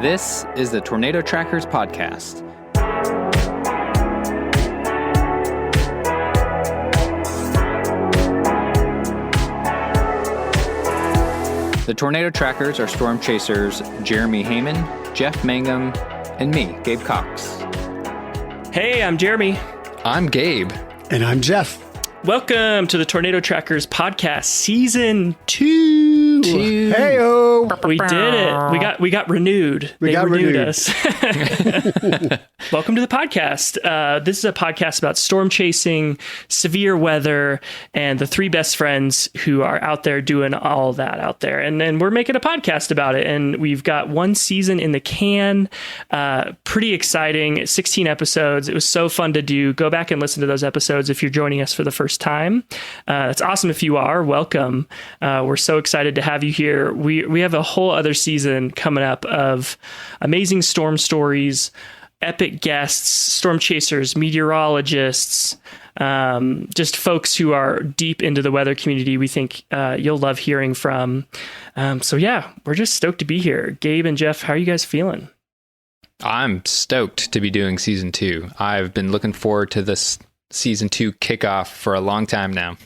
This is the Tornado Trackers podcast. The Tornado Trackers are storm chasers Jeremy Heyman, Jeff Mangum, and me, Gabe Cox. Hey, I'm Jeremy. I'm Gabe. And I'm Jeff. Welcome to the Tornado Trackers podcast, season 2. Hey-o. We did it. We got renewed. They renewed us. Welcome to the podcast. This is a podcast about storm chasing, severe weather, and the three best friends who are out there doing all that out there. And then we're making a podcast about it. And we've got one season in the can. Pretty exciting. 16 episodes. It was so fun to do. Go back and listen to those episodes if you're joining us for the first time. It's awesome if you are. Welcome. We're so excited to have you here. We have a whole other season coming up of amazing storm stories, epic guests, storm chasers, meteorologists, just folks who are deep into the weather community we think you'll love hearing from. So yeah, we're just stoked to be here. Gabe and Jeff, how are you guys feeling? I'm stoked to be doing season 2. I've been looking forward to this season 2 kickoff for a long time now.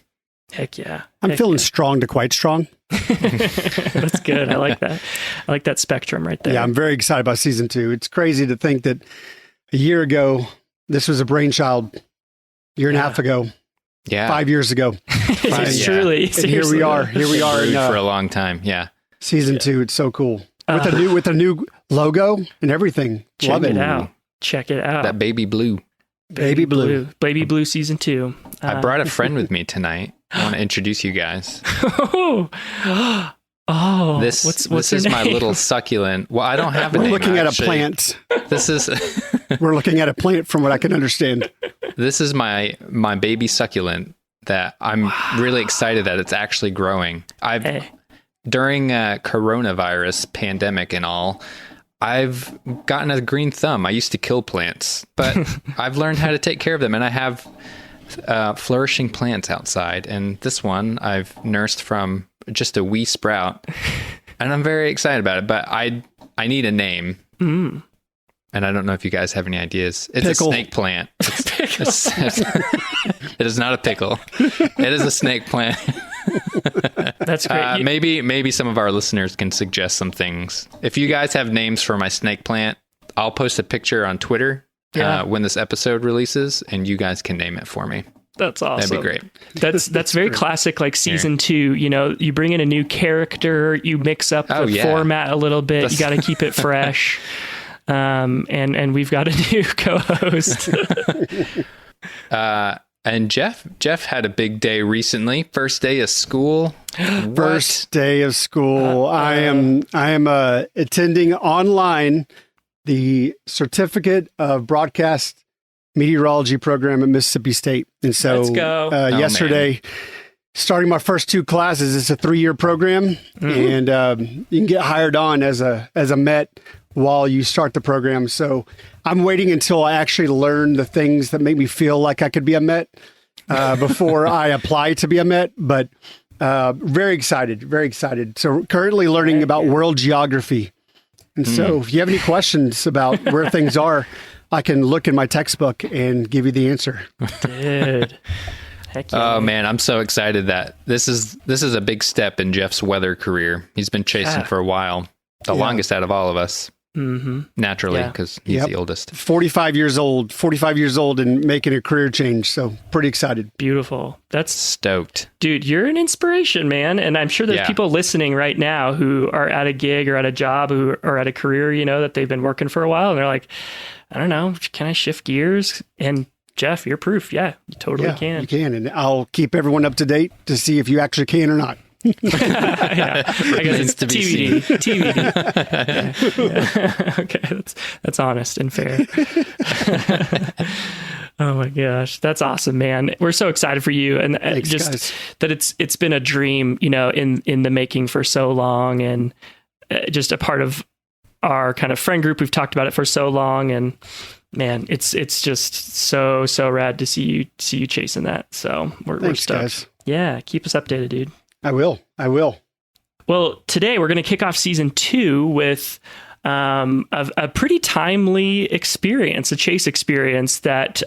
Heck yeah. I'm feeling strong to quite strong. That's good. I like that. I like that spectrum right there. Yeah, I'm very excited about season 2. It's crazy to think that a year ago, this was a brainchild. Year and a half ago. Yeah. 5 years ago. Truly. And here we are. Here we are. For a long time. Yeah. Season 2. It's so cool. With a new logo and everything. Love it. Check it out. That baby blue. Baby blue. Baby blue season 2. I brought a friend with me tonight. I want to introduce you guys. Oh, this is my little succulent. Well, I don't have a name. We're looking at a plant. This is We're looking at a plant from what I can understand. This is my baby succulent that I'm really excited that it's actually growing. During coronavirus pandemic and all, I've gotten a green thumb. I used to kill plants, but I've learned how to take care of them, and I have flourishing plants outside. And this one I've nursed from just a wee sprout, and I'm very excited about it. But I need a name, and I don't know if you guys have any ideas. It's pickle. A snake plant. It is not a pickle. It is a snake plant. That's great. Maybe some of our listeners can suggest some things. If you guys have names for my snake plant, I'll post a picture on Twitter when this episode releases, and you guys can name it for me. That's awesome. That'd be great. That's very classic, like season 2. You know, you bring in a new character, you mix up the format a little bit. You got to keep it fresh. And we've got a new co-host. And Jeff had a big day recently. First day of school. First day of school. I am attending online the Certificate of Broadcast Meteorology program at Mississippi State. And so let's go. Yesterday, starting my first 2 classes. It's a 3-year program, and you can get hired on as a Met while you start the program. So I'm waiting until I actually learn the things that make me feel like I could be a Met before I apply to be a Met. But very excited, very excited. So currently learning about world geography. And so if you have any questions about where things are, I can look in my textbook and give you the answer. Dude. Heck yeah. Oh man, I'm so excited that this is a big step in Jeff's weather career. He's been chasing for a while, the longest out of all of us. Naturally, because he's the oldest. 45 years old and making a career change. So pretty excited. Beautiful. That's stoked. Dude, you're an inspiration, man. And I'm sure there's people listening right now who are at a gig or at a job or at a career, you know, that they've been working for a while. And they're like, I don't know, can I shift gears? And Jeff, you're proof. Yeah, you totally can. You can. And I'll keep everyone up to date to see if you actually can or not. I guess it's to be TBD. Okay, that's honest and fair. Oh my gosh, that's awesome, man! We're so excited for you, and Thanks, just guys. That it's been a dream, you know, in the making for so long, and just a part of our kind of friend group. We've talked about it for so long, and man, it's just so rad to see you chasing that. So we're stoked. Guys. Yeah, keep us updated, dude. I will. Well, today we're going to kick off season 2 with of a pretty timely experience, a chase experience that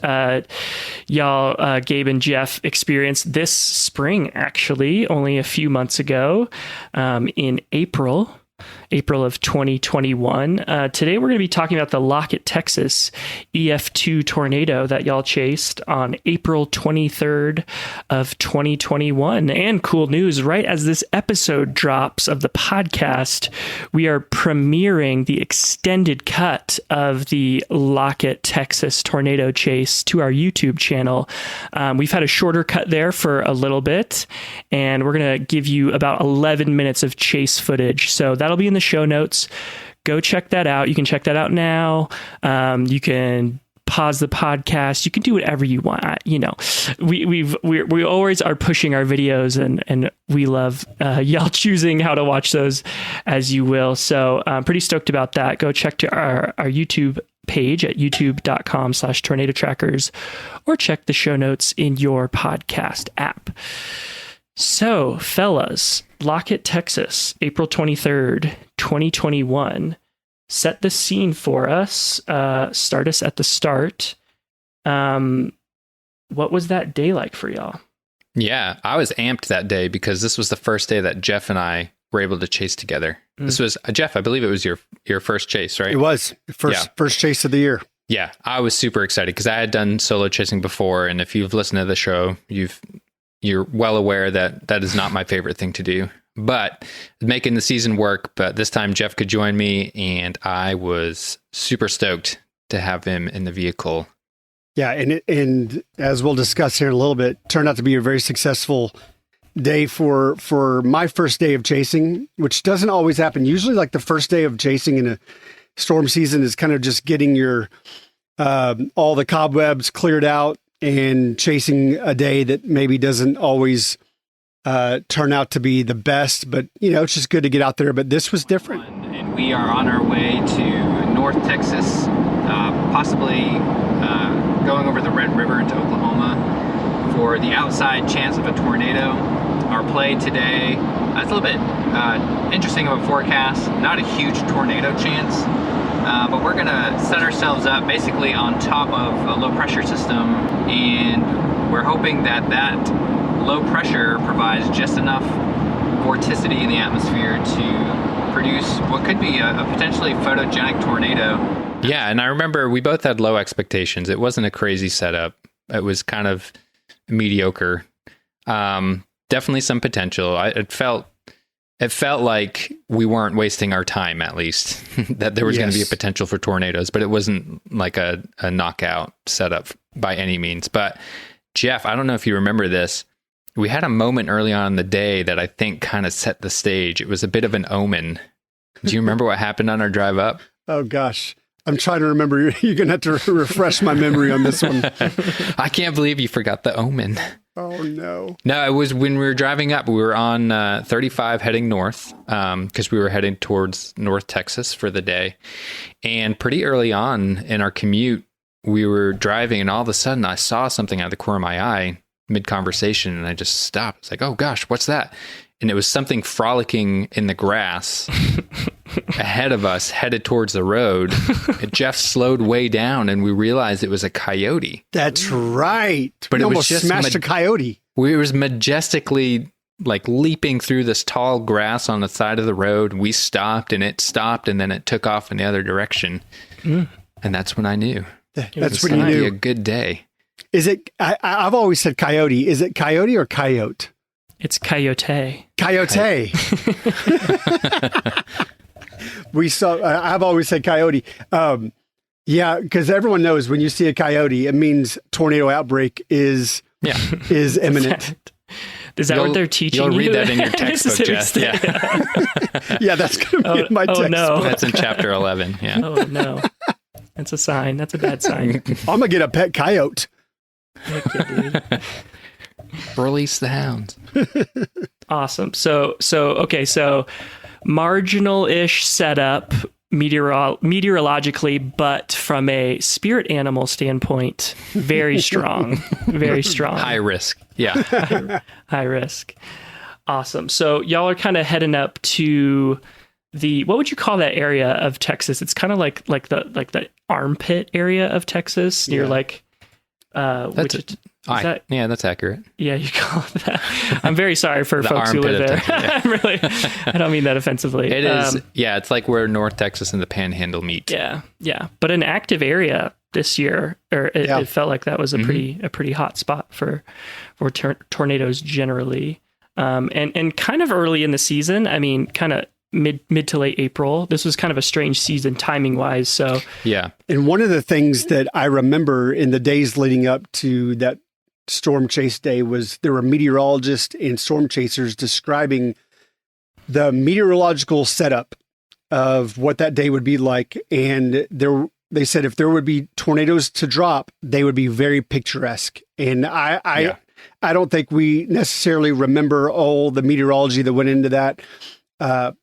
y'all, Gabe and Jeff, experienced this spring, actually, only a few months ago, in April of 2021. Today we're going to be talking about the Lockett, Texas EF2 tornado that y'all chased on April 23rd of 2021. And cool news, right as this episode drops of the podcast, we are premiering the extended cut of the Lockett, Texas tornado chase to our YouTube channel. We've had a shorter cut there for a little bit, and we're going to give you about 11 minutes of chase footage. So that'll be in the show notes. Go check that out. You can check that out now. You can pause the podcast. You can do whatever you want. We always are pushing our videos, and we love y'all choosing how to watch those as you will. So I'm pretty stoked about that. Go check to our YouTube page at youtube.com/tornado trackers, or check the show notes in your podcast app. So, fellas, Lockett, Texas, April 23rd, 2021. Set the scene for us. Start us at the start. What was that day like for y'all? Yeah, I was amped that day because this was the first day that Jeff and I were able to chase together. This was, Jeff, I believe it was your first chase, right? It was. First chase of the year. Yeah, I was super excited because I had done solo chasing before. And if you've listened to the show, you're well aware that that is not my favorite thing to do, but making the season work. But this time Jeff could join me, and I was super stoked to have him in the vehicle. Yeah. And as we'll discuss here in a little bit, turned out to be a very successful day for my first day of chasing, which doesn't always happen. Usually like the first day of chasing in a storm season is kind of just getting your, all the cobwebs cleared out, and chasing a day that maybe doesn't always turn out to be the best, but it's just good to get out there. But this was different. And we are on our way to North Texas, possibly going over the Red River into Oklahoma for the outside chance of a tornado. Our play today, it's a little bit interesting of a forecast, not a huge tornado chance. But we're going to set ourselves up basically on top of a low pressure system, and we're hoping that low pressure provides just enough vorticity in the atmosphere to produce what could be a potentially photogenic tornado. Yeah, and I remember we both had low expectations. It wasn't a crazy setup. It was kind of mediocre. Definitely some potential. It felt like we weren't wasting our time, at least, that there was going to be a potential for tornadoes, but it wasn't like a knockout setup by any means. But Jeff, I don't know if you remember this. We had a moment early on in the day that I think kind of set the stage. It was a bit of an omen. Do you remember what happened on our drive up? Oh, gosh. I'm trying to remember. You're going to have to refresh my memory on this one. I can't believe you forgot the omen. Oh, no. No, it was when we were driving up. We were on 35 heading north because we were heading towards North Texas for the day. And pretty early on in our commute, we were driving, and all of a sudden I saw something out of the corner of my eye mid-conversation, and I just stopped. It's like, oh, gosh, what's that? And it was something frolicking in the grass ahead of us, headed towards the road. Jeff slowed way down, and we realized it was a coyote. That's right. But we it was almost just smashed a coyote. It was majestically like leaping through this tall grass on the side of the road. We stopped, and it stopped, and then it took off in the other direction. And that's when I knew. That's when you knew. Be a good day. Is it? I've always said coyote. Is it coyote or coyote? It's coyote. Coyote. I've always said coyote. Yeah, because everyone knows when you see a coyote, it means tornado outbreak is imminent. Is that what they're teaching you? You'll read that in your textbook, Jess. Yeah. Yeah, that's going to be in my textbook. No. That's in chapter 11. Yeah. Oh, no. That's a sign. That's a bad sign. I'm going to get a pet coyote. Release the hounds. Awesome. So marginal-ish setup meteorologically, but from a spirit animal standpoint, very strong. Very strong. High risk. Yeah. High risk. Awesome. So y'all are kind of heading up to what would you call that area of Texas? It's kind of like the armpit area of Texas near that's accurate. Yeah, you call it that. I'm very sorry for folks who live there. Texas, I don't mean that offensively. It is. It's like where North Texas and the Panhandle meet. Yeah. But an active area this year, it felt like that was a pretty hot spot for tornadoes generally. And kind of early in the season. I mean, kind of mid to late April. This was kind of a strange season timing wise. So yeah. And one of the things that I remember in the days leading up to that storm chase day was there were meteorologists and storm chasers describing the meteorological setup of what that day would be like. And they said if there would be tornadoes to drop, they would be very picturesque. And I don't think we necessarily remember all the meteorology that went into that.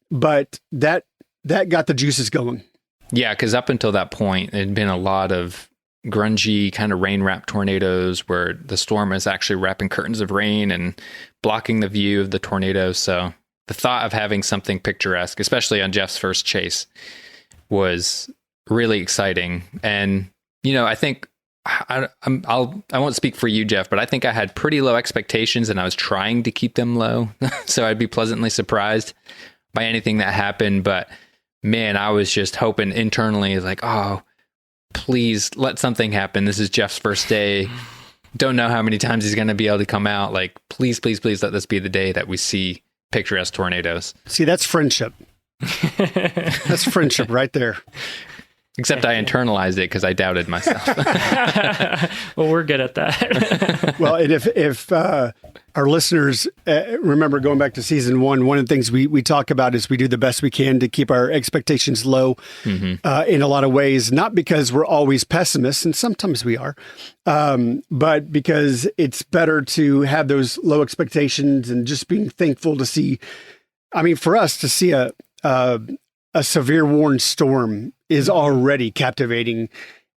But that got the juices going. Yeah, because up until that point, it had been a lot of grungy kind of rain-wrapped tornadoes where the storm is actually wrapping curtains of rain and blocking the view of the tornado. So the thought of having something picturesque, especially on Jeff's first chase, was really exciting. And, I think I won't speak for you, Jeff, but I think I had pretty low expectations and I was trying to keep them low. So I'd be pleasantly surprised by anything that happened. But man, I was just hoping internally, like, oh, please let something happen. This is Jeff's first day. Don't know how many times he's going to be able to come out. Like, please, please, please let this be the day that we see picturesque tornadoes. See, that's friendship. That's friendship right there. Except I internalized it because I doubted myself. Well, we're good at that. Well, and if our listeners remember going back to season one of the things we talk about is we do the best we can to keep our expectations low in a lot of ways, not because we're always pessimists, and sometimes we are, but because it's better to have those low expectations and just being thankful to see, I mean, for us to see a severe warned storm is already captivating.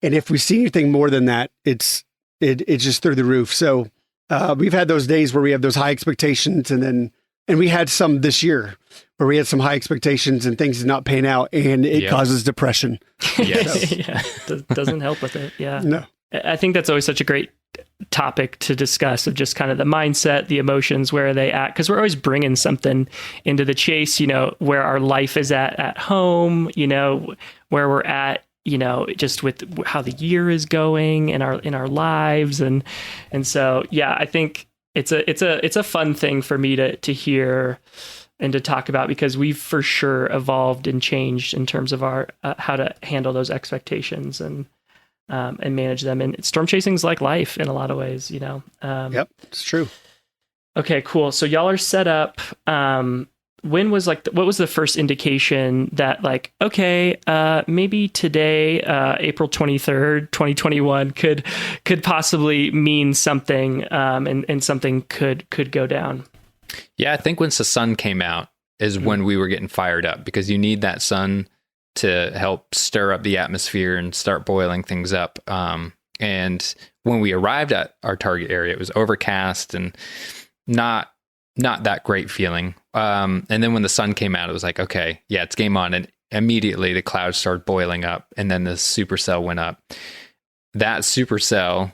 And if we see anything more than that, it's just through the roof. So we've had those days where we have those high expectations and we had some this year where we had some high expectations and things did not pan out and it causes depression. Yes. Yeah, doesn't help with it. Yeah. No. I think that's always such a great topic to discuss of just kind of the mindset, the emotions, where are they at? Because we're always bringing something into the chase, where our life is at home, where we're at, just with how the year is going in our lives. And so, yeah, I think it's a fun thing for me to hear and to talk about because we've for sure evolved and changed in terms of our, how to handle those expectations and manage them. And storm chasing is like life in a lot of ways, Yep, it's true. Okay, cool. So y'all are set up. When was what was the first indication that okay, maybe today, April 23rd, 2021 could possibly mean something, and something could go down? Yeah, I think once the sun came out is when we were getting fired up because you need that sun to help stir up the atmosphere and start boiling things up. And when we arrived at our target area, it was overcast and not that great feeling. And then when the sun came out, it was like, okay, yeah, it's game on. And immediately the clouds started boiling up and then the supercell went up. That supercell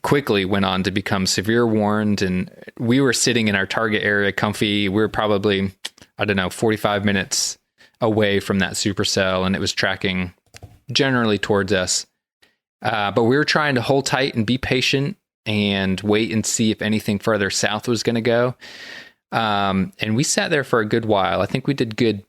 quickly went on to become severe warned. And we were sitting in our target area comfy. We were probably, 45 minutes away from that supercell, and it was tracking generally towards us. But we were trying to hold tight and be patient and wait and see if anything further south was going to go. And we sat there for a good while. I think we did good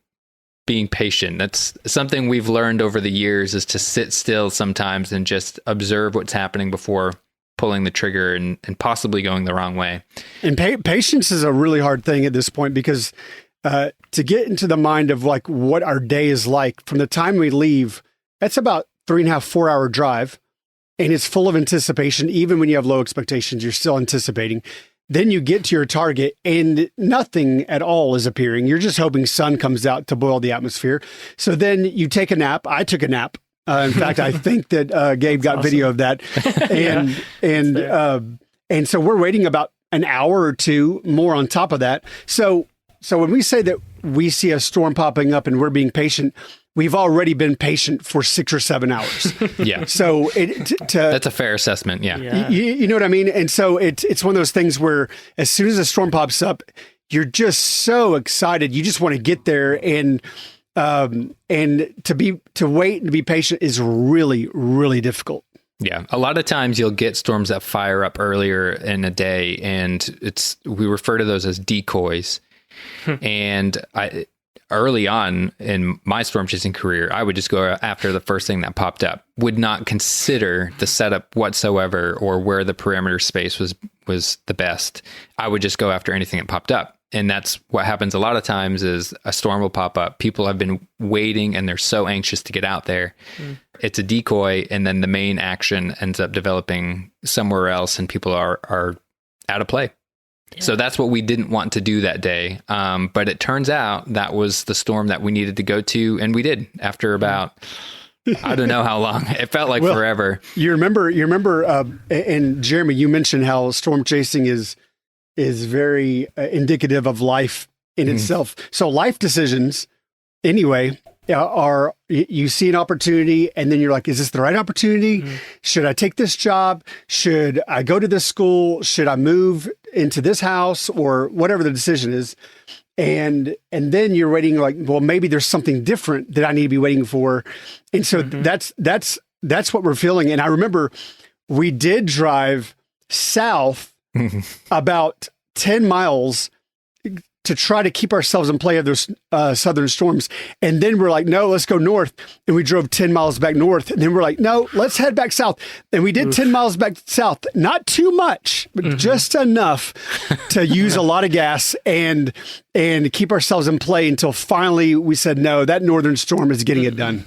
being patient. That's something we've learned over the years, is to sit still sometimes and just observe what's happening before pulling the trigger and possibly going the wrong way. And patience is a really hard thing at this point because to get into the mind of what our day is like from the time we leave, that's about 3.5, 4 hour drive. And it's full of anticipation. Even when you have low expectations, you're still anticipating. Then you get to your target and nothing at all is appearing. You're just hoping sun comes out to boil the atmosphere. So then you take a nap. I took a nap. In fact, I think that Gabe got awesome video of that. And so we're waiting about an hour or two more on top of that. So when we say that we see a storm popping up and we're being patient, we've already been patient for 6 or 7 hours. Yeah. So that's a fair assessment. Yeah. You know what I mean? And so it's one of those things where as soon as a storm pops up, you're just so excited. You just want to get there, and to wait and to be patient is really, really difficult. Yeah. A lot of times you'll get storms that fire up earlier in a day, and we refer to those as decoys. And early on in my storm chasing career, I would just go after the first thing that popped up, would not consider the setup whatsoever or where the perimeter space was the best. I would just go after anything that popped up. And that's what happens a lot of times is a storm will pop up. People have been waiting and they're so anxious to get out there. It's a decoy. And then the main action ends up developing somewhere else and people are out of play. Yeah. So that's what we didn't want to do that day. But it turns out that was the storm that we needed to go to. And we did after about, I don't know how long. It felt like forever. You remember, and Jeremy, you mentioned how storm chasing is very indicative of life in itself. So life decisions, anyway, are you see an opportunity and then you're like, is this the right opportunity? Should I take this job? Should I go to this school? Should I move into this house, or whatever the decision is? And then you're waiting like, well, maybe there's something different that I need to be waiting for. And so that's what we're feeling. And I remember we did drive south about 10 miles to try to keep ourselves in play of those southern storms. And then we're like, no, let's go north. And we drove 10 miles back north. And then we're like, no, let's head back south. And we did 10 miles back south. Not too much, but just enough to use a lot of gas and keep ourselves in play until finally we said, no, that northern storm is getting it done.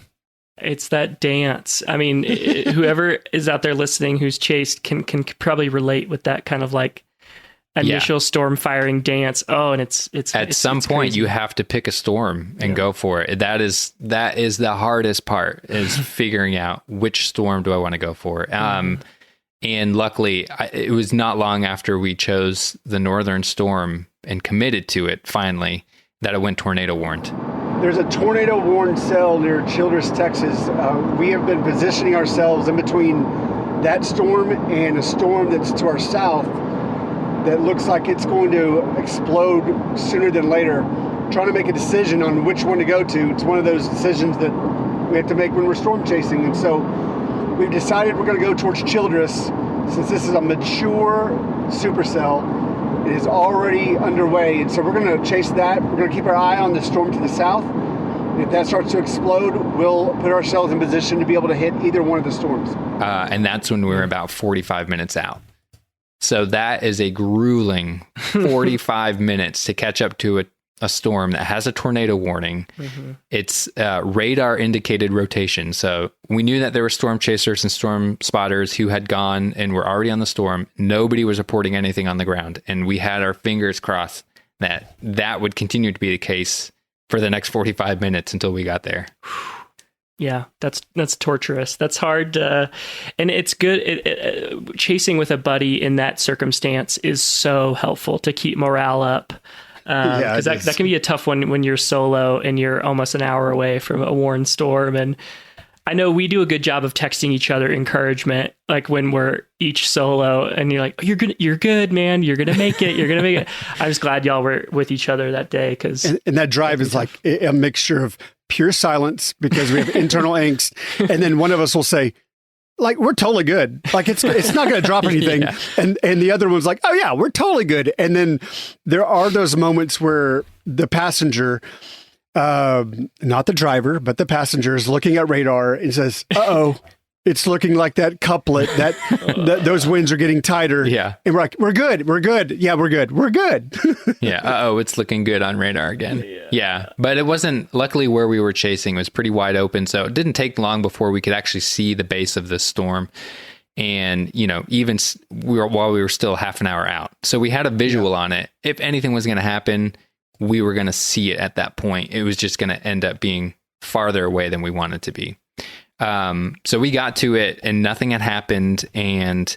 It's that dance. I mean, whoever is out there listening who's chased can probably relate with that kind of like initial storm firing dance. Oh, and it's at some point crazy. You have to pick a storm and go for it. That is the hardest part, is figuring out which storm do I want to go for. And luckily, it was not long after we chose the northern storm and committed to it finally that it went tornado warned. There's a tornado warned cell near Childress, Texas. We have been positioning ourselves in between that storm and a storm that's to our south that looks like it's going to explode sooner than later, trying to make a decision on which one to go to. It's one of those decisions that we have to make when we're storm chasing. And so we've decided we're going to go towards Childress, since this is a mature supercell. It is already underway. And so we're going to chase that. We're going to keep our eye on the storm to the south. And if that starts to explode, we'll put ourselves in position to be able to hit either one of the storms. And that's when we were about 45 minutes out. So that is a grueling 45 minutes to catch up to a storm that has a tornado warning. It's radar indicated rotation. So we knew that there were storm chasers and storm spotters who had gone and were already on the storm. Nobody was reporting anything on the ground. And we had our fingers crossed that would continue to be the case for the next 45 minutes until we got there. Yeah, that's torturous. That's hard. And it's good. Chasing with a buddy in that circumstance is so helpful to keep morale up. Because that can be a tough one when you're solo and you're almost an hour away from a warned storm. And I know we do a good job of texting each other encouragement, like when we're each solo and you're like, oh, you're good, man. You're going to make it. You're going to make it. I was glad y'all were with each other that day. And that drive is like a mixture of pure silence because we have internal angst. And then one of us will say, like, we're totally good. Like, it's not going to drop anything. And the other one's like, oh yeah, we're totally good. And then there are those moments where the passenger, not the driver, but the passenger is looking at radar and says, uh-oh, it's looking like that couplet that those winds are getting tighter. Yeah. And we're like, we're good. Yeah, we're good. Yeah. Uh-oh, it's looking good on radar again. Yeah. But it wasn't, luckily where we were chasing was pretty wide open. So it didn't take long before we could actually see the base of this storm. And, even while we were still half an hour out. So we had a visual on it. If anything was going to happen, we were going to see it at that point. It was just going to end up being farther away than we wanted to be. So we got to it and nothing had happened. And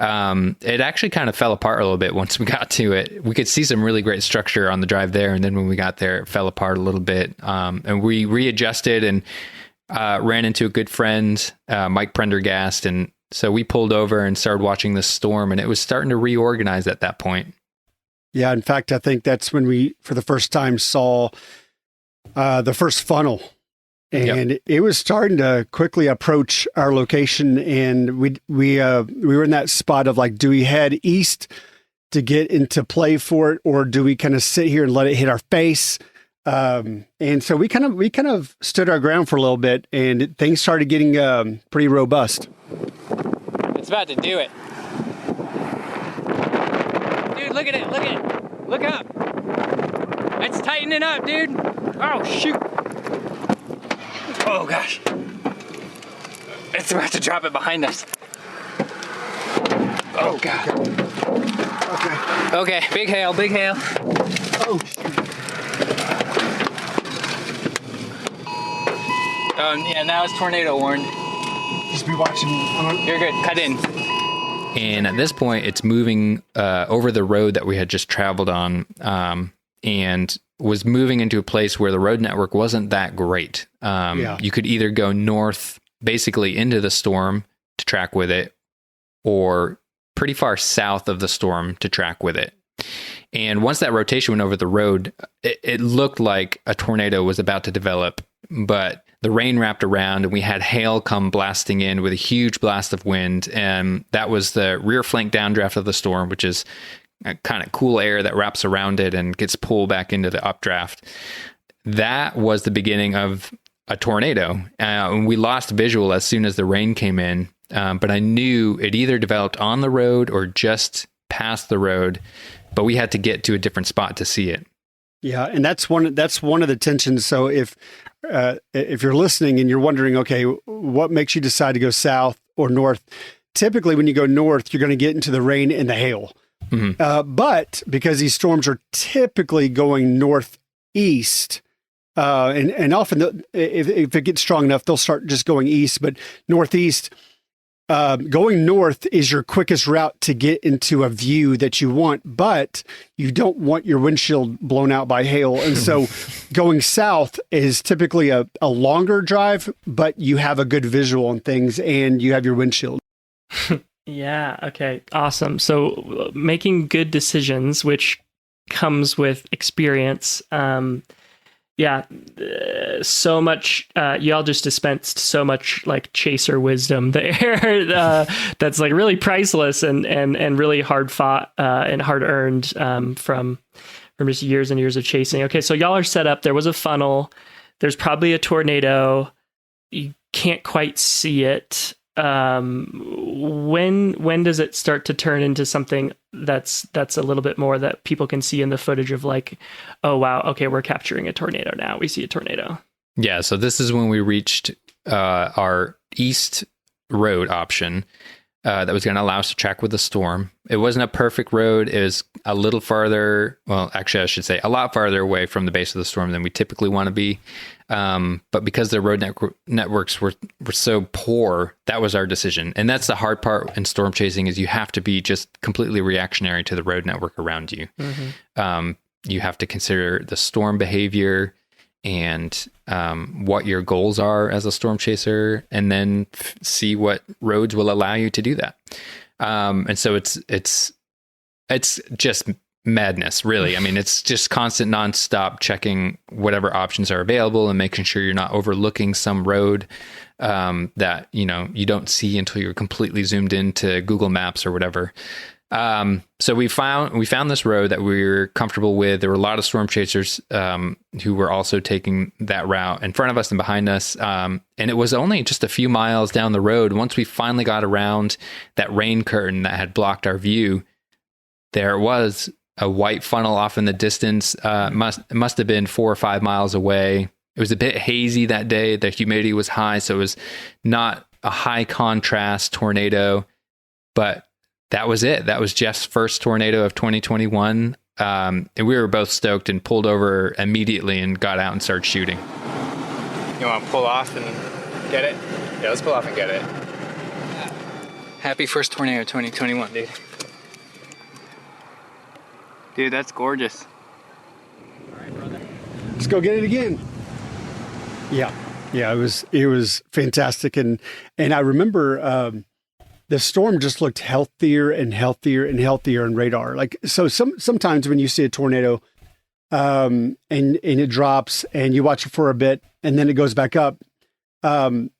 It actually kind of fell apart a little bit once we got to it. We could see some really great structure on the drive there, and then when we got there, it fell apart a little bit. And we readjusted and ran into a good friend, Mike Prendergast, and so we pulled over and started watching the storm, and it was starting to reorganize at that point. Yeah, in fact, I think that's when we, for the first time, saw the first funnel. And it was starting to quickly approach our location, and we were in that spot of like, do we head east to get into play for it, or do we kind of sit here and let it hit our face? And so we kind of stood our ground for a little bit, and things started getting pretty robust. It's about to do it. Dude, look at it. Look up. It's tightening up, dude. Oh, shoot. Oh, gosh. It's about to drop it behind us. Oh, God. Okay, big hail. Oh, shoot. Yeah, now it's tornado warned. Just be watching. You're good. Cut in. And at this point, it's moving over the road that we had just traveled on, and was moving into a place where the road network wasn't that great. You could either go north, basically into the storm to track with it, or pretty far south of the storm to track with it. And once that rotation went over the road, it looked like a tornado was about to develop, but the rain wrapped around and we had hail come blasting in with a huge blast of wind. And that was the rear flank downdraft of the storm, which is a kind of cool air that wraps around it and gets pulled back into the updraft. That was the beginning of a tornado. And we lost visual as soon as the rain came in. But I knew it either developed on the road or just past the road, but we had to get to a different spot to see it. Yeah, and that's one of the tensions. So if you're listening and you're wondering, okay, what makes you decide to go south or north? Typically, when you go north, you're going to get into the rain and the hail. Mm-hmm. But because these storms are typically going northeast, and often if it gets strong enough, they'll start just going east. But northeast, going north is your quickest route to get into a view that you want, but you don't want your windshield blown out by hail. And so going south is typically a longer drive, but you have a good visual on things and you have your windshield. Yeah. Okay. Awesome. So making good decisions, which comes with experience. So much, y'all just dispensed so much like chaser wisdom there, that's like really priceless and really hard fought, and hard earned, from just years and years of chasing. Okay. So y'all are set up. There was a funnel. There's probably a tornado. You can't quite see it. When does it start to turn into something that's a little bit more that people can see in the footage of like, oh wow, okay, we're capturing a tornado now. We see a tornado. Yeah. So this is when we reached our east road option that was going to allow us to track with the storm. It wasn't a perfect road. It was a little farther. Well, actually, I should say a lot farther away from the base of the storm than we typically want to be. But because the road networks were so poor, that was our decision. And that's the hard part in storm chasing is you have to be just completely reactionary to the road network around you. Mm-hmm. You have to consider the storm behavior and what your goals are as a storm chaser, and then see what roads will allow you to do that. And so it's just madness, really. I mean, it's just constant nonstop checking whatever options are available and making sure you're not overlooking some road that, you don't see until you're completely zoomed into Google Maps or whatever. So we found this road that we were comfortable with. There were a lot of storm chasers who were also taking that route in front of us and behind us. And it was only just a few miles down the road. Once we finally got around that rain curtain that had blocked our view, there was a white funnel off in the distance. Must have been 4 or 5 miles away. It was a bit hazy that day. The humidity was high, so it was not a high contrast tornado, but that was it. That was Jeff's first tornado of 2021. And we were both stoked and pulled over immediately and got out and started shooting. You want to pull off and get it? Yeah, let's pull off and get it. Happy first tornado 2021, dude. Dude, that's gorgeous. All right, brother. Let's go get it again. Yeah, it was fantastic, and I remember the storm just looked healthier and healthier and healthier on radar. Like, so sometimes when you see a tornado, and it drops, and you watch it for a bit, and then it goes back up.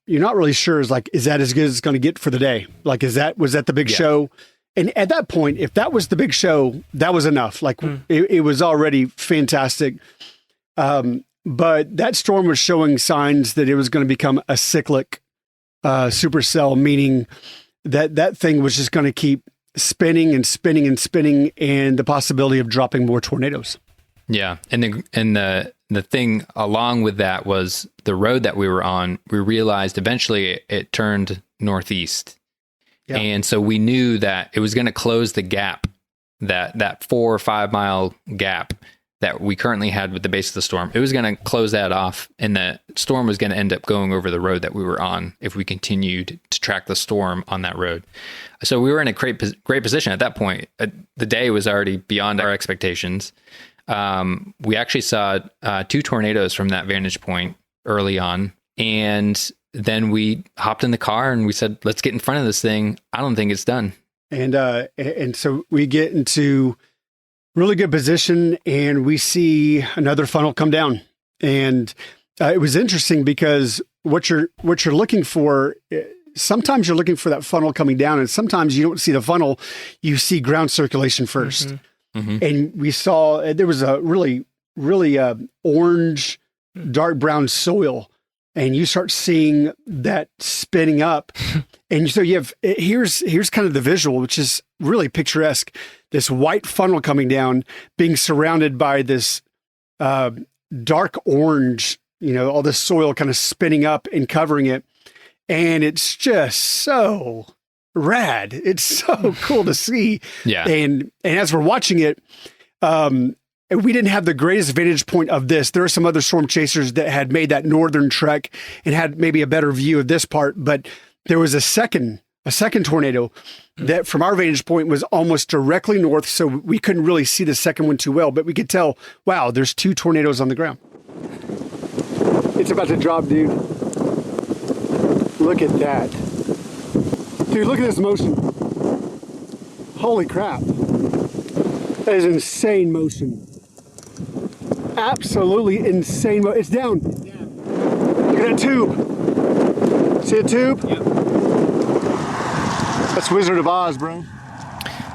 You're not really sure is that as good as it's going to get for the day? Like, was that the big show? And at that point, if that was the big show, that was enough. Like it was already fantastic. But that storm was showing signs that it was going to become a cyclic, supercell, meaning that thing was just going to keep spinning and spinning and spinning, and the possibility of dropping more tornadoes. Yeah. And the thing along with that was the road that we were on, we realized eventually it turned northeast. Yeah. And so we knew that it was going to close the gap, that 4 or 5 mile gap that we currently had with the base of the storm. It was going to close that off, and the storm was going to end up going over the road that we were on if we continued to track the storm on that road. So we were in a great position at that point. The day was already beyond our expectations. We actually saw 2 tornadoes from that vantage point early on, and then we hopped in the car and we said, let's get in front of this thing. I don't think it's done. And so we get into really good position, and we see another funnel come down. And it was interesting because what you're looking for, sometimes you're looking for that funnel coming down, and sometimes you don't see the funnel, you see ground circulation first. Mm-hmm. Mm-hmm. And we saw there was a really orange, dark brown soil, and you start seeing that spinning up. And so you have, here's kind of the visual, which is really picturesque. This white funnel coming down, being surrounded by this dark orange, all this soil kind of spinning up and covering it. And it's just so rad. It's so cool to see. Yeah. And as we're watching it, we didn't have the greatest vantage point of this. There are some other storm chasers that had made that northern trek and had maybe a better view of this part, but there was a second tornado that from our vantage point was almost directly north, so we couldn't really see the second one too well, but we could tell, wow, there's 2 tornadoes on the ground. It's about to drop, dude. Look at that. Dude, look at this motion. Holy crap. That is insane motion. Absolutely insane. It's down. Yeah. Look at that tube. See a tube? Yep. That's Wizard of Oz, bro.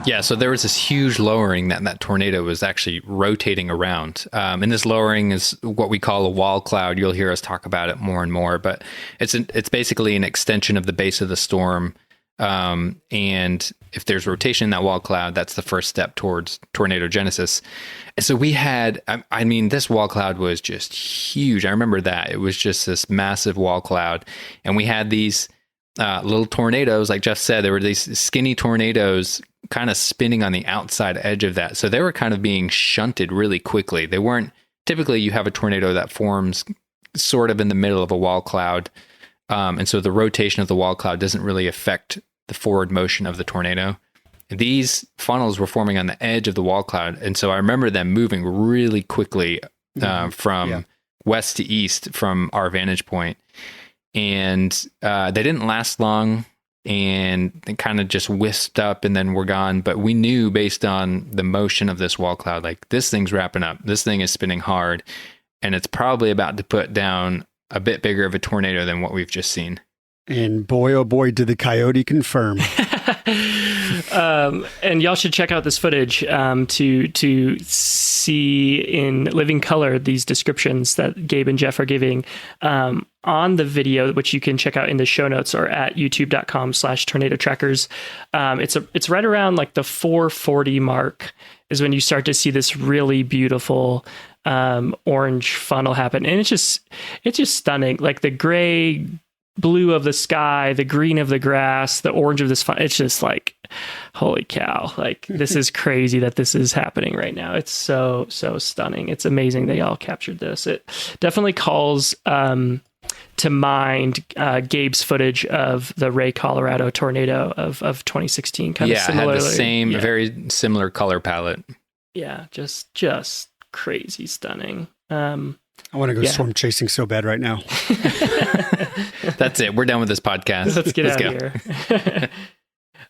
Yeah, so there was this huge lowering that tornado was actually rotating around. And this lowering is what we call a wall cloud. You'll hear us talk about it more and more, but it's basically an extension of the base of the storm. And if there's rotation in that wall cloud, that's the first step towards tornado genesis. And so we had, this wall cloud was just huge. I remember that. It was just this massive wall cloud. And we had these little tornadoes, like Jeff said, there were these skinny tornadoes kind of spinning on the outside edge of that. So they were kind of being shunted really quickly. They weren't, typically you have a tornado that forms sort of in the middle of a wall cloud. And so the rotation of the wall cloud doesn't really affect the forward motion of the tornado. These funnels were forming on the edge of the wall cloud. And so I remember them moving really quickly from west to east from our vantage point. And they didn't last long, and they kind of just whisked up and then were gone. But we knew based on the motion of this wall cloud, like this thing's wrapping up. This thing is spinning hard, and it's probably about to put down a bit bigger of a tornado than what we've just seen. And boy, oh boy, did the coyote confirm. And y'all should check out this footage to see in living color these descriptions that Gabe and Jeff are giving on the video, which you can check out in the show notes or at youtube.com/tornado trackers. It's right around like the 440 mark is when you start to see this really beautiful orange funnel happen. And it's just stunning. Like the gray, blue of the sky, the green of the grass, the orange of this funnel. It's just like, holy cow. Like this is crazy that this is happening right now. It's so stunning. It's amazing they all captured this. It definitely calls to mind Gabe's footage of the Ray, Colorado tornado of 2016. Kind of similarly. Had the same, very similar color palette. Yeah, just crazy stunning. I want to go storm chasing so bad right now. That's it. We're done with this podcast. Let's get out of here.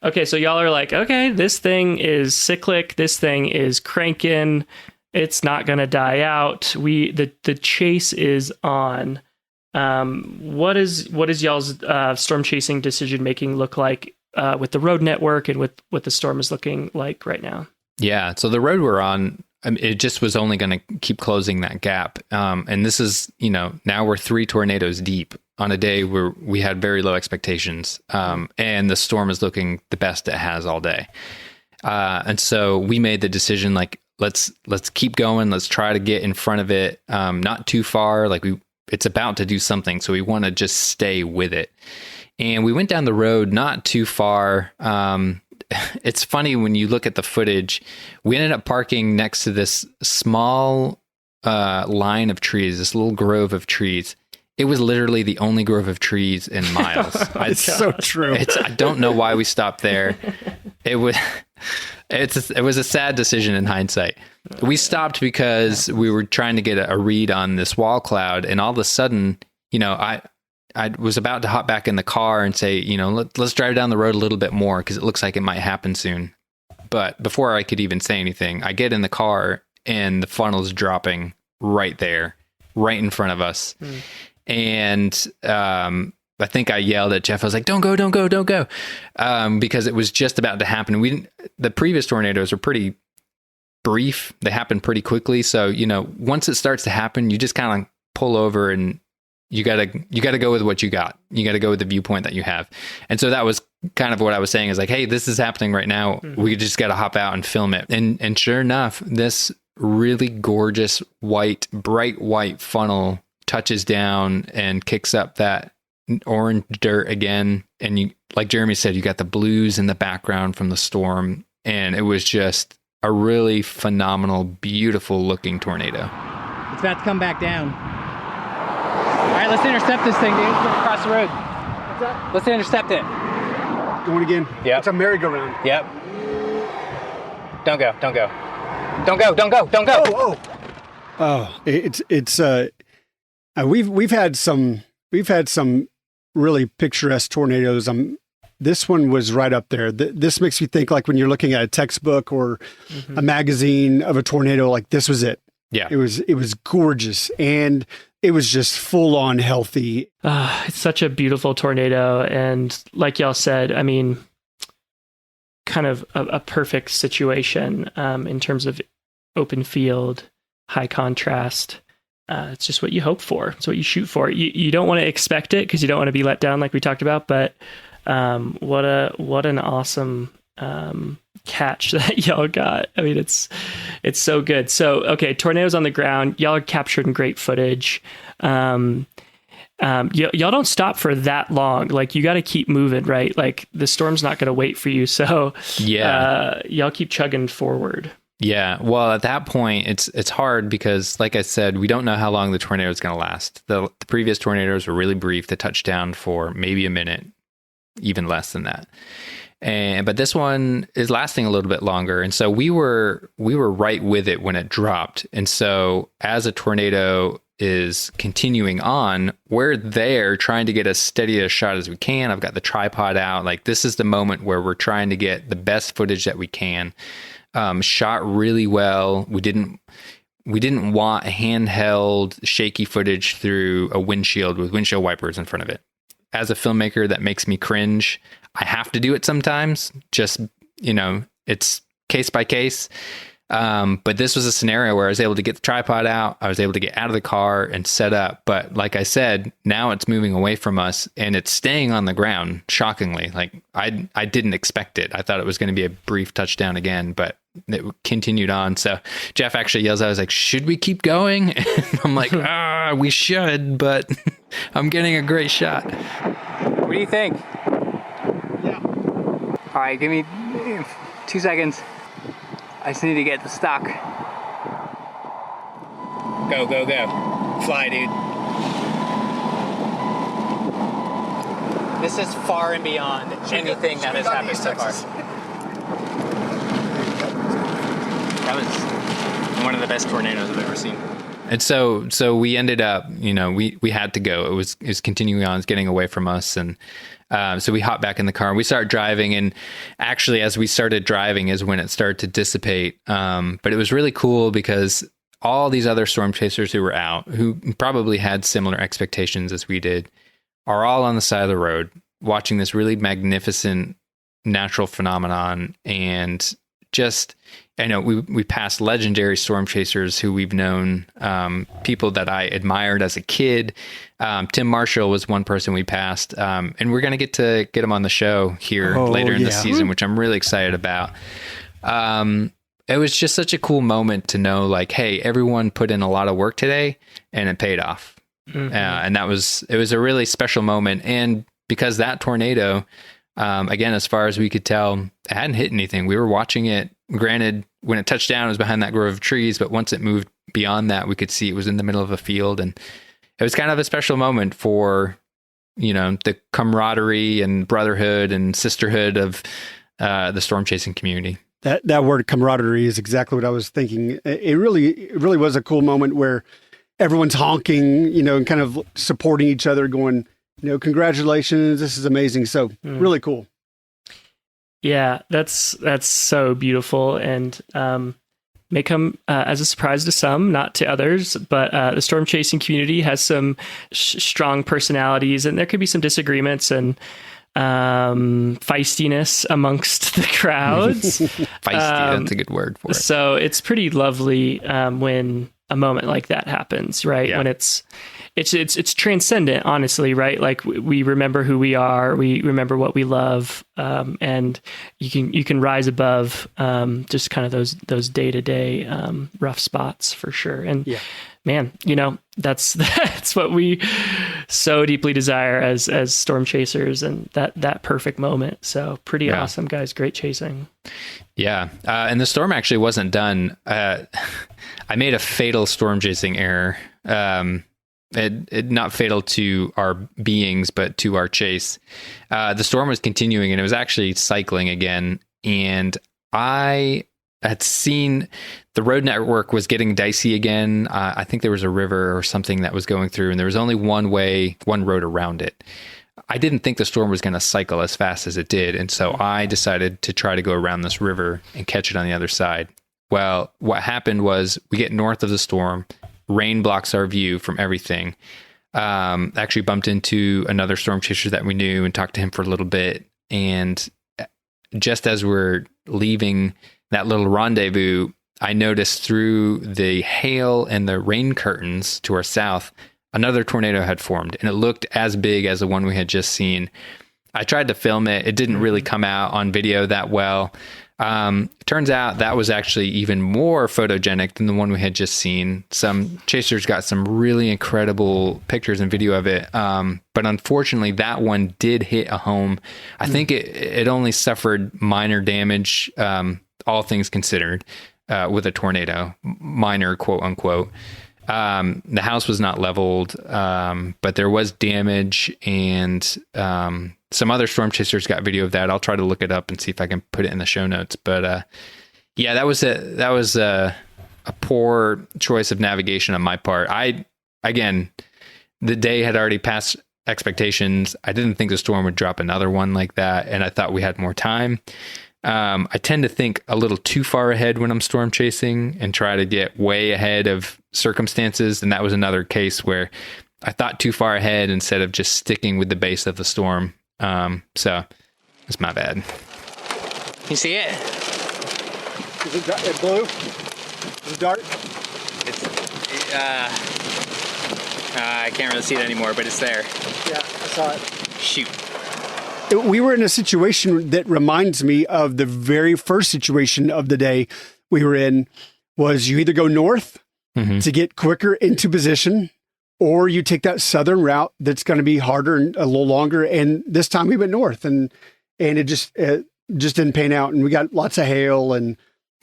Okay, so y'all are like, okay, this thing is cyclic. This thing is cranking. It's not going to die out. The chase is on. What is y'all's storm chasing decision making look like with the road network and with what the storm is looking like right now? Yeah, so the road we're on, it just was only going to keep closing that gap. And this is, now we're 3 tornadoes deep on a day where we had very low expectations. And the storm is looking the best it has all day. And so we made the decision, like, let's keep going. Let's try to get in front of it. Not too far. Like it's about to do something. So we want to just stay with it. And we went down the road, not too far. It's funny when you look at the footage, we ended up parking next to this small line of trees, this little grove of trees. It was literally the only grove of trees in miles. It's so true. I don't know why we stopped there. It was a sad decision in hindsight. We stopped because we were trying to get a read on this wall cloud, and all of a sudden, I was about to hop back in the car and say, let's drive down the road a little bit more because it looks like it might happen soon. But before I could even say anything, I get in the car and the funnel's dropping right there, right in front of us. And I think I yelled at Jeff. I was like, don't go, don't go, don't go. Because it was just about to happen. The previous tornadoes were pretty brief. They happened pretty quickly. So, once it starts to happen, you just kind of pull over and you gotta go with what you got. You gotta go with the viewpoint that you have. And so that was kind of what I was saying is like, hey, this is happening right now. Mm-hmm. We just gotta hop out and film it. And sure enough, this really gorgeous bright white funnel touches down and kicks up that orange dirt again. And you, like Jeremy said, you got the blues in the background from the storm. And it was just a really phenomenal, beautiful looking tornado. It's about to come back down. All right, let's intercept this thing, dude. Let's go across the road. What's that? Let's intercept it. Going again. Yep. It's a merry-go-round. Yep. Don't go. Don't go. Don't go. Don't go. Don't go. Oh, it's we've had some really picturesque tornadoes. This one was right up there. This makes me think like when you're looking at a textbook or a magazine of a tornado, like this was it. Yeah. It was gorgeous and it was just full on healthy. It's such a beautiful tornado. And like y'all said, I mean, kind of a perfect situation in terms of open field, high contrast. It's just what you hope for. It's what you shoot for. You don't want to expect it because you don't want to be let down like we talked about, but what an awesome catch that y'all got. I mean, it's so good. So, okay, tornadoes on the ground. Y'all are captured in great footage. Y'all don't stop for that long. Like you got to keep moving, right? Like the storm's not going to wait for you. So y'all keep chugging forward. Yeah. Well, at that point, it's hard because, like I said, we don't know how long the tornado is going to last. The previous tornadoes were really brief. They touched down for maybe a minute, even less than that. But this one is lasting a little bit longer. And so we were right with it when it dropped. And so as a tornado is continuing on, we're there trying to get as steady a shot as we can. I've got the tripod out. Like this is the moment where we're trying to get the best footage that we can. Shot really well. We didn't want handheld shaky footage through a windshield with windshield wipers in front of it. As a filmmaker, that makes me cringe. I have to do it sometimes. Just, it's case by case. But this was a scenario where I was able to get the tripod out. I was able to get out of the car and set up. But like I said, now it's moving away from us and it's staying on the ground, shockingly. Like I didn't expect it. I thought it was going to be a brief touchdown again, but it continued on. So Jeff actually yells out, I was like, should we keep going? And I'm like, we should, but I'm getting a great shot. What do you think? Yeah. All right, give me 2 seconds. I just need to get the stock. Go, go, go. Fly, dude. This is far and beyond anything that has happened so far. That was one of the best tornadoes I've ever seen. And so we ended up, we had to go. It was continuing on, it's getting away from us. And so we hopped back in the car and we started driving. And actually, as we started driving is when it started to dissipate. But it was really cool because all these other storm chasers who were out, who probably had similar expectations as we did, are all on the side of the road watching this really magnificent natural phenomenon. And just, I know we passed legendary storm chasers who we've known, people that I admired as a kid. Tim Marshall was one person we passed, and we're going to get him on the show here later in the season, which I'm really excited about. It was just such a cool moment to know, like, hey, everyone put in a lot of work today and it paid off. Mm-hmm. And it was a really special moment. And because that tornado, again, as far as we could tell, it hadn't hit anything. We were watching it. Granted, when it touched down, it was behind that grove of trees. But once it moved beyond that, we could see it was in the middle of a field. And it was kind of a special moment for, the camaraderie and brotherhood and sisterhood of the storm chasing community. That word camaraderie is exactly what I was thinking. It really was a cool moment where everyone's honking, and kind of supporting each other, going, congratulations, this is amazing. So really cool. Yeah, that's so beautiful, and may come as a surprise to some, not to others. But the storm chasing community has some strong personalities, and there could be some disagreements and feistiness amongst the crowds. Feisty, that's a good word for it. So it's pretty lovely when a moment like that happens, right? Yeah. When it's transcendent, honestly, right? Like we remember who we are, we remember what we love, and you can rise above just kind of those day-to-day rough spots for sure. And man, that's what we so deeply desire as storm chasers, and that perfect moment. So pretty awesome, guys. Great chasing. Yeah. And the storm actually wasn't done. I made a fatal storm chasing error. It not fatal to our beings, but to our chase. The storm was continuing and it was actually cycling again. And I had seen the road network was getting dicey again. I think there was a river or something that was going through, and there was only one road around it. I didn't think the storm was going to cycle as fast as it did. And so I decided to try to go around this river and catch it on the other side. Well, what happened was we get north of the storm, rain blocks our view from everything. Actually bumped into another storm chaser that we knew and talked to him for a little bit. And just as we're leaving that little rendezvous, I noticed through the hail and the rain curtains to our south, another tornado had formed, and it looked as big as the one we had just seen. I tried to film it. It didn't really come out on video that well. Turns out that was actually even more photogenic than the one we had just seen. Some chasers got some really incredible pictures and video of it. But unfortunately that one did hit a home. I think it only suffered minor damage, all things considered, with a tornado, minor quote unquote. The house was not leveled, but there was damage, and some other storm chasers got video of that. I'll try to look it up and see if I can put it in the show notes. But yeah, that was a poor choice of navigation on my part. Again, the day had already passed expectations. I didn't think the storm would drop another one like that, and I thought we had more time. I tend to think a little too far ahead when I'm storm chasing and try to get way ahead of circumstances. And that was another case where I thought too far ahead instead of just sticking with the base of the storm. So it's my bad. You see it? Is it blue? Is it dark? I can't really see it anymore, but it's there. Yeah, I saw it. Shoot. We were in a situation that reminds me of the very first situation of the day we were in. Was you either go north to get quicker into position, or you take that southern route that's going to be harder and a little longer. And this time we went north, and it just didn't pan out. And we got lots of hail and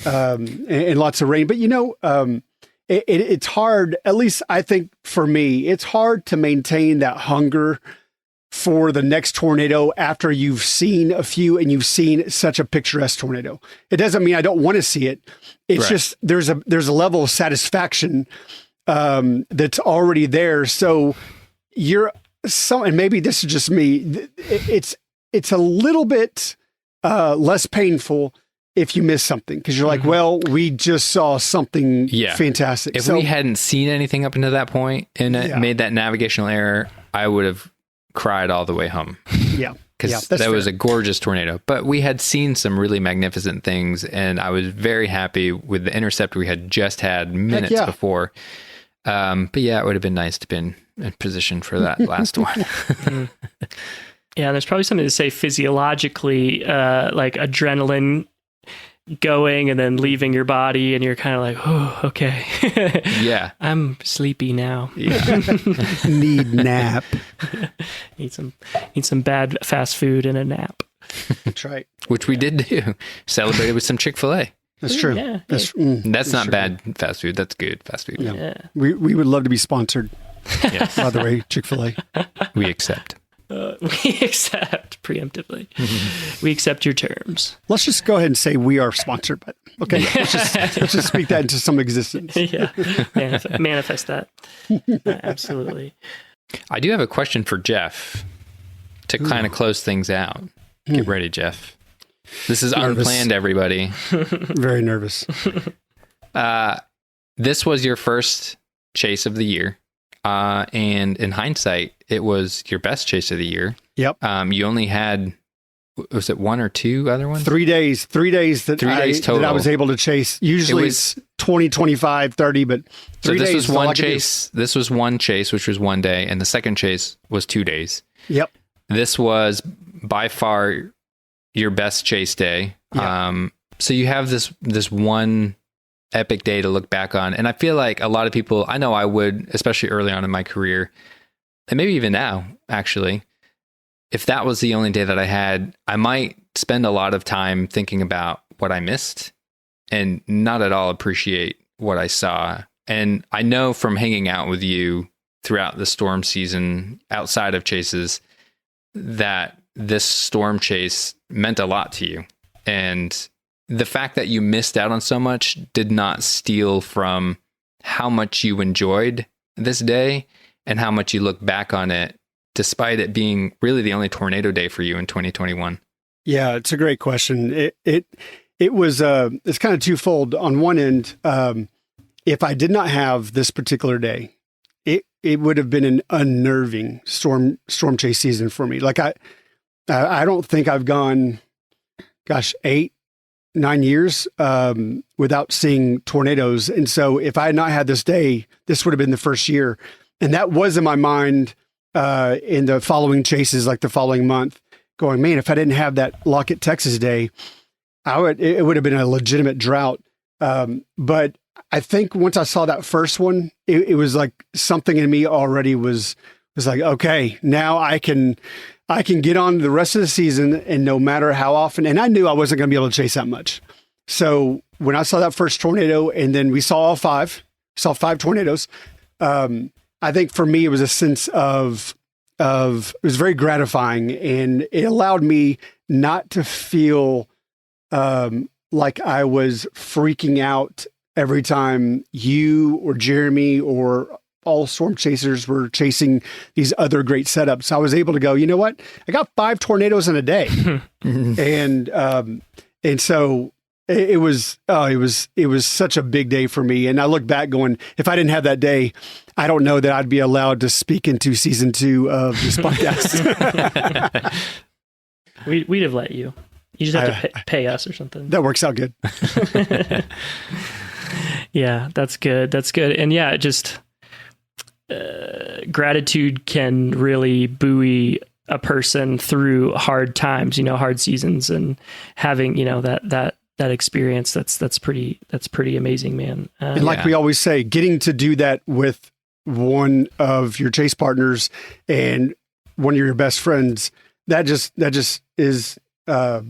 lots of rain. But it's hard, at least I think for me, it's hard to maintain that hunger for the next tornado after you've seen a few and you've seen such a picturesque tornado. It doesn't mean I don't want to see it. It's just there's a level of satisfaction that's already there. So and maybe this is just me. It's a little bit less painful if you miss something, because you're like, well, we just saw something fantastic. If we hadn't seen anything up until that point and made that navigational error, I would have cried all the way home. Yeah. Because that was a gorgeous tornado. But we had seen some really magnificent things, and I was very happy with the intercept we had just had minutes before. But yeah, it would have been nice to be in position for that last one. Yeah, there's probably something to say physiologically, like adrenaline going and then leaving your body, and you're kind of like, oh, okay. Yeah. I'm sleepy now. Yeah. Need nap. Need some bad fast food and a nap. That's right. Which we did do. Celebrated with some Chick-fil-A. That's true. Yeah. That's not bad fast food. That's good fast food. Yeah. We would love to be sponsored. Yes. By the way, Chick-fil-A. We accept. We accept preemptively. We accept your terms. Let's just go ahead and say we are sponsored by them. Okay. Let's just speak that into some existence. Yeah. Manifest that. Absolutely. I do have a question for Jeff to kind of close things out. Get ready, Jeff. This is unplanned, everybody. Very nervous. This was your first chase of the year. And in hindsight, it was your best chase of the year. Yep. You only had, was it one or two other ones? 3 days. 3 days that I was able to chase. Usually it's 20, 25, 30, but 3 days. This was one chase. This was one chase, which was 1 day. And the second chase was 2 days. Yep. This was by far your best chase day. Yep. So you have this one epic day to look back on. And I feel like a lot of people, I know I would, especially early on in my career, and maybe even now, actually, if that was the only day that I had, I might spend a lot of time thinking about what I missed and not at all appreciate what I saw. And I know from hanging out with you throughout the storm season, outside of chases, that this storm chase meant a lot to you. And the fact that you missed out on so much did not steal from how much you enjoyed this day and how much you look back on it, despite it being really the only tornado day for you in 2021. Yeah, it's a great question. It was it's kind of twofold. On one end, if I did not have this particular day, it would have been an unnerving storm chase season for me. Like I don't think I've gone, 8-9 years without seeing tornadoes. And so if I had not had this day, this would have been the first year. And that was in my mind in the following chases, like the following month, going, man, if I didn't have that Lockett, Texas day, it would have been a legitimate drought. But I think once I saw that first one, it was like something in me already was like, okay, now I can get on the rest of the season, and no matter how often, and I knew I wasn't going to be able to chase that much. So when I saw that first tornado, and then we saw all five tornadoes, I think for me, it was a sense of it was very gratifying, and it allowed me not to feel like I was freaking out every time you or Jeremy or all storm chasers were chasing these other great setups. I was able to go, you know what? I got 5 tornadoes in a day. And so it was such a big day for me. And I look back going, if I didn't have that day, I don't know that I'd be allowed to speak into season 2 of this podcast. We'd have let you. You just have to pay us or something. That works out good. Yeah, that's good. That's good. And yeah, just gratitude can really buoy a person through hard times, hard seasons, and having, that experience. That's pretty amazing, man. And like we always say, getting to do that with one of your chase partners and one of your best friends, that just is the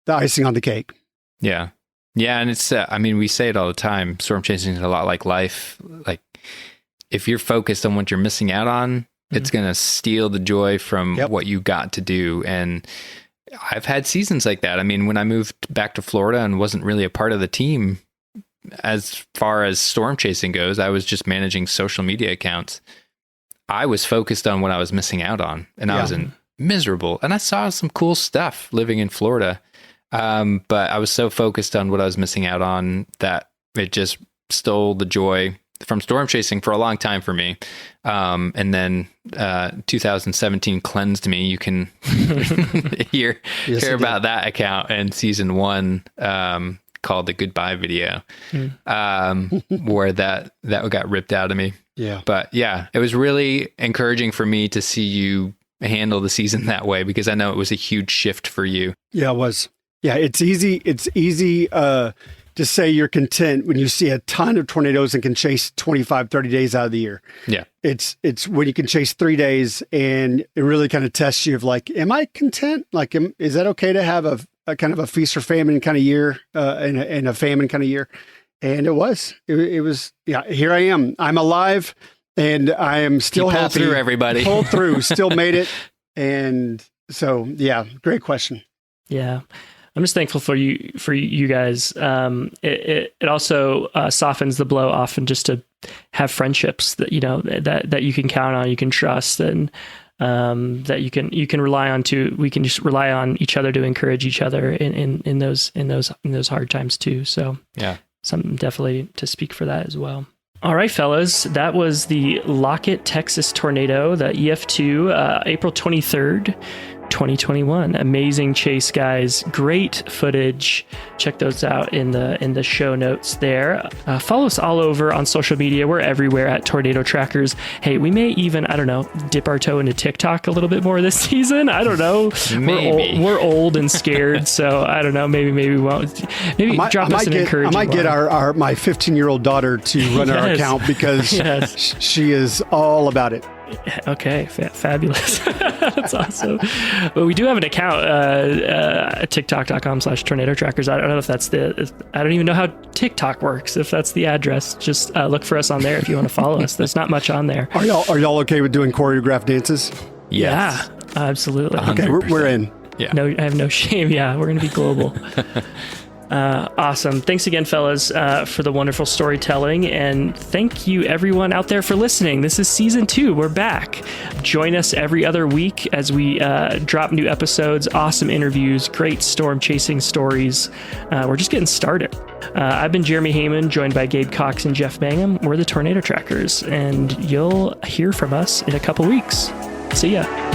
icing on the cake. Yeah. Yeah. And it's, we say it all the time. Storm chasing is a lot like life. Like if you're focused on what you're missing out on, It's going to steal the joy from what you got to do. And I've had seasons like that. I mean, when I moved back to Florida and wasn't really a part of the team, as far as storm chasing goes, I was just managing social media accounts. I was focused on what I was missing out on, and I was miserable. And I saw some cool stuff living in Florida. But I was so focused on what I was missing out on that it just stole the joy from storm chasing for a long time for me. And then 2017 cleansed me. You can hear about that account in season 1, called the goodbye video, where that got ripped out of me. Yeah. But yeah, it was really encouraging for me to see you handle the season that way, because I know it was a huge shift for you. Yeah, it was. Yeah, it's easy to say you're content when you see a ton of tornadoes and can chase 25, 30 days out of the year. Yeah. It's when you can chase 3 days, and it really kind of tests you of like, am I content? Like, is that okay to have a kind of a feast or famine kind of year, and a famine kind of year? And it was, here I am. I'm alive, and I am still happy. Pulled through, everybody. Pulled through, still made it. And so, yeah, great question. Yeah. I'm just thankful for you guys. It also softens the blow often just to have friendships that, that you can count on, you can trust, and that you can rely on to. We can just rely on each other to encourage each other in those hard times too. So yeah, something definitely to speak for that as well. All right, fellas, that was the Lockett, Texas tornado, the EF2, April 23rd. 2021. Amazing chase, guys. Great footage. Check those out in the show notes there. Follow us all over on social media. We're everywhere at Tornado Trackers. Hey, we may even, I don't know, dip our toe into TikTok a little bit more this season. I don't know. Maybe. We're old and scared, so I don't know. Maybe we won't. Maybe drop us an encouraging. I might get my 15-year-old daughter to run our account, because she is all about it. Okay, fabulous. That's awesome. But we do have an account, tiktok.com/tornado trackers. I don't know if that's I don't even know how TikTok works. If that's the address, just look for us on there if you want to follow us. There's not much on there. Are y'all okay with doing choreographed dances? Yes. Yeah, absolutely. 100%. Okay, we're in. Yeah. No, I have no shame. Yeah, we're going to be global. Awesome. Thanks again, fellas, for the wonderful storytelling. And thank you, everyone out there, for listening. This is season 2. We're back. Join us every other week as we drop new episodes, awesome interviews, great storm chasing stories. We're just getting started. I've been Jeremy Heyman, joined by Gabe Cox and Jeff Mangum. We're the Tornado Trackers, and you'll hear from us in a couple weeks. See ya.